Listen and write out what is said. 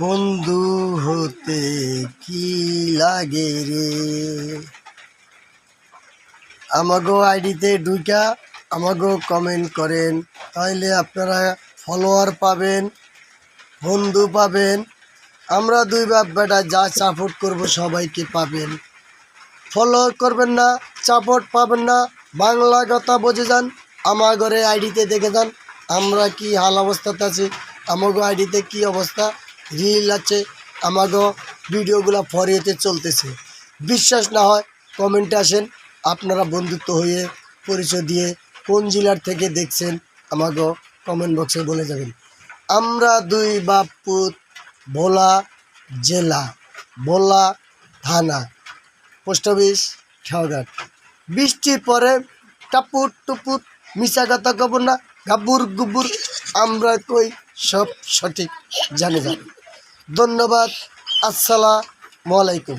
বন্ধু হতে কি লাগে রে। আমাগো আইডিতে ঢুকা আমাগো কমেন্ট করেন, তাইলে আপনারা ফলোয়ার পাবেন, বন্ধু পাবেন। আমরা দুই বাপ বেটা যা সাপোর্ট করব সবাইকে পাবেন। ফলো করবেন না, সাপোর্ট পাবেন না, বাংলা কথা বুঝে যান। আমাগরে আইডিতে দেখে যান আমরা কি হাল অবস্থাতে আছি, আমাগো আইডিতে কি অবস্থা, রিল আছে, আমাগো ভিডিওগুলো ফরিয়েতে চলতেছে। বিশ্বাস না হয় কমেন্টে আসেন, আপনারা বন্ধুত্ব হয়ে পরিচয় দিয়ে কোন জেলার থেকে দেখছেন আমাগো কমেন্ট বক্সে বলে যাবেন। আমরা দুই বাপ পুত, ভোলা জেলা, ভোলা থানা, পোস্ট অফিস ঠাওঘাট। বৃষ্টির পরে টাপুর টুপুর মিশা কথা কব না, গাবুর গুবুর আমরা কই সব সঠিক জানে যান। ধন্যবাদ। আসসালামু আলাইকুম।